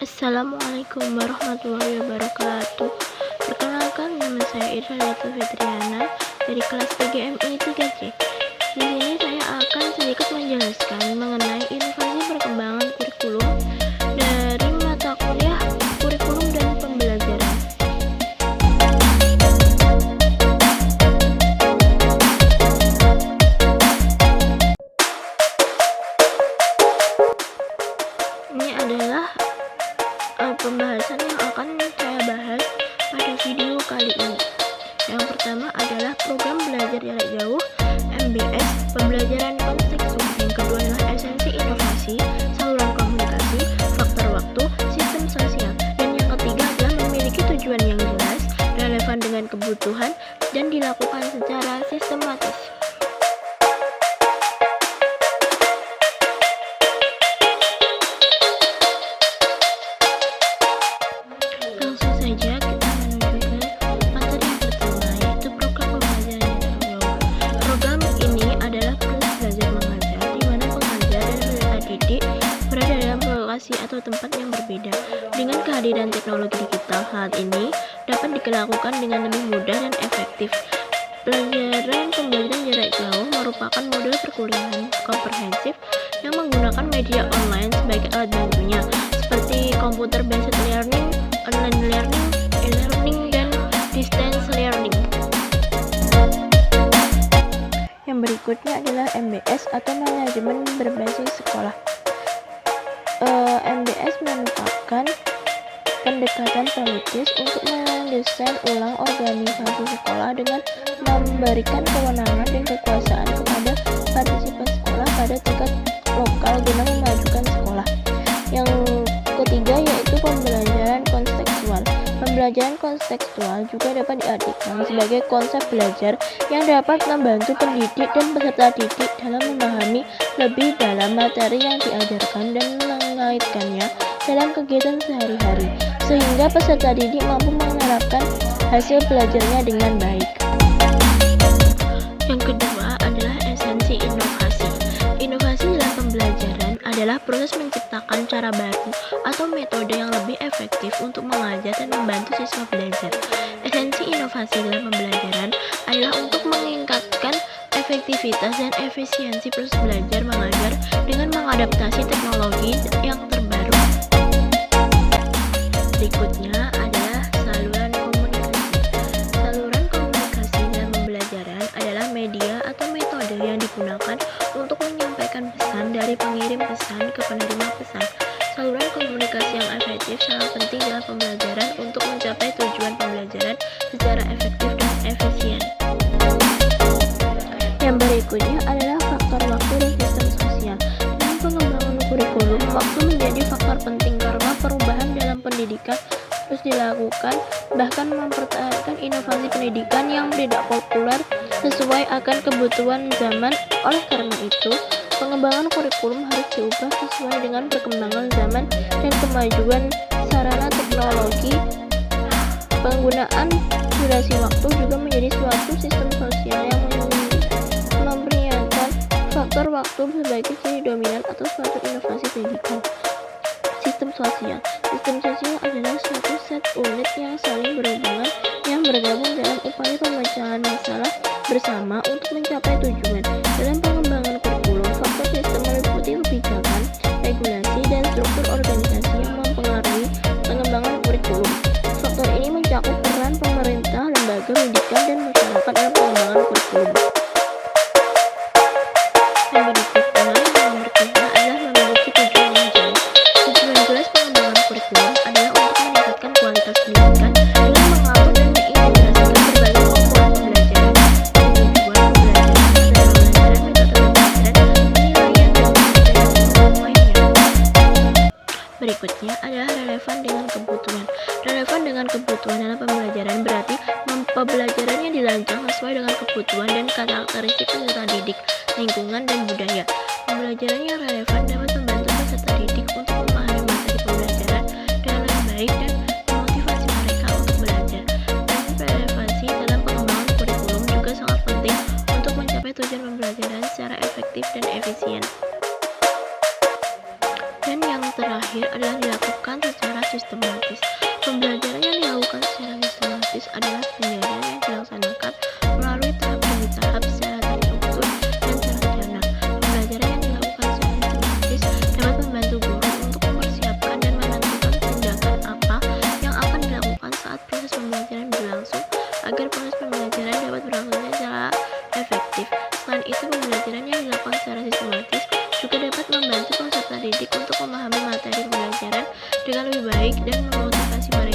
Assalamualaikum warahmatullahi wabarakatuh. Perkenalkan, nama saya Irfanitul Fitriana dari kelas PGMI 3C. Di sini saya akan sedikit menjelaskan mengenai inovasi perkembangan kurikulum dari mata kuliah kurikulum dan pembelajaran. Ini adalah pembahasan yang akan saya bahas pada video kali ini. Yang pertama adalah program belajar jarak jauh MBS, pembelajaran kontekstual. Yang kedua adalah esensi inovasi, saluran komunikasi, faktor waktu, sistem sosial. Dan yang ketiga adalah memiliki tujuan yang jelas, relevan dengan kebutuhan, dan dilakukan secara sistematis. Langsung saja kita menuju ke materi yang pertama, yaitu program pembelajaran jarak jauh. Program ini adalah proses belajar mengajar di mana pengajar dan peserta didik berada dalam lokasi atau tempat yang berbeda. Dengan kehadiran teknologi digital saat ini dapat dilakukan dengan lebih mudah dan efektif. Pembelajaran jarak jauh merupakan model perkuliahan komprehensif yang menggunakan media online sebagai alat bantunya, seperti computer based learning, online learning, e-learning, dan distance learning. Yang berikutnya adalah MBS atau manajemen berbasis sekolah. MBS merupakan pendekatan politis untuk mendesain ulang organisasi sekolah dengan memberikan kewenangan dan kekuasaan kepada partisipan sekolah pada tingkat lokal guna memajukan sekolah. Yang ketiga yaitu pembelajaran kontekstual. Pembelajaran kontekstual juga dapat diartikan sebagai konsep belajar yang dapat membantu pendidik dan peserta didik dalam memahami lebih dalam materi yang diajarkan dan mengaitkannya dalam kegiatan sehari-hari, sehingga peserta didik mampu menerapkan hasil belajarnya dengan baik. Yang kedua adalah esensi inovasi. Inovasi dalam pembelajaran adalah proses menciptakan cara baru atau metode yang lebih efektif untuk mengajar dan membantu siswa belajar. Esensi inovasi dalam pembelajaran adalah untuk meningkatkan efektivitas dan efisiensi proses belajar mengajar dengan mengadaptasi teknologi yang terbaru. Berikutnya adalah saluran komunikasi. Saluran komunikasi dalam pembelajaran adalah media atau metode yang digunakan untuk menyampaikan pesan dari pengirim pesan ke penerima pesan. Saluran komunikasi yang efektif sangat penting dalam pembelajaran untuk mencapai tujuan pembelajaran secara efektif dan efisien. Yang berikutnya adalah faktor waktu dan sistem sosial. Dalam pengembangan kurikulum, waktu menjadi faktor penting karena perubahan dalam pendidikan terus dilakukan, bahkan mempertahankan inovasi pendidikan yang tidak populer sesuai akan kebutuhan zaman. Oleh karena itu, pengembangan kurikulum harus diubah sesuai dengan perkembangan zaman dan kemajuan sarana teknologi. Penggunaan durasi waktu juga menjadi suatu sistem sosial yang memperlihatkan faktor waktu sebagai ciri dominan atau suatu inovasi pendidikan. Sistem sosial. Sistem sosial adalah suatu set unit yang saling berhubungan yang bergabung dalam upaya pemecahan masalah bersama untuk mencapai tujuan. Dalam pengembangan kurikulum, faktor sistem meliputi kebijakan, regulasi, dan struktur organisasi yang mempengaruhi pengembangan kurikulum. Faktor ini mencakup peran pemerintah, lembaga pendidikan, dan masyarakat dalam pengembangan kurikulum. Yang berikutnya, yang nomor 3 adalah memiliki tujuan yang jelas. Tujuan jelas pengembangan kurikulum adalah untuk meningkatkan kualitas pendidikan dengan mengatur dan mengintegrasikan berbagai komponen pembelajaran, tujuan pembelajaran, metode pembelajaran, penilaian, dan metode lainnya. Berikutnya adalah relevan dengan kebutuhan. Relevan dengan kebutuhan dalam pembelajaran berarti pembelajarannya dirancang sesuai dengan kebutuhan dan karakteristik peserta didik, lingkungan, dan budaya. Pembelajaran yang relevan dapat membantu peserta didik untuk memahami materi pembelajaran dengan lebih baik dan memotivasi mereka untuk belajar. Prinsip relevansi dalam pengembangan kurikulum juga sangat penting untuk mencapai tujuan pembelajaran secara efektif dan efisien. Dan yang terakhir adalah dilakukan secara sistematis. Pembelajaran yang dilakukan secara sistematis adalah pembelajaran yang dilaksanakan melalui tahap demi tahap secara terstruktur dan terancana. Pembelajaran yang dilakukan secara sistematis dapat membantu guru untuk mempersiapkan dan menentukan tindakan apa yang akan dilakukan saat proses pembelajaran berlangsung agar proses pembelajaran dapat berlangsung secara efektif. Selain itu, pembelajaran yang dilakukan secara sistematis juga dapat membantu peserta didik untuk memahami materi pembelajaran dengan lebih baik dan memotivasi mereka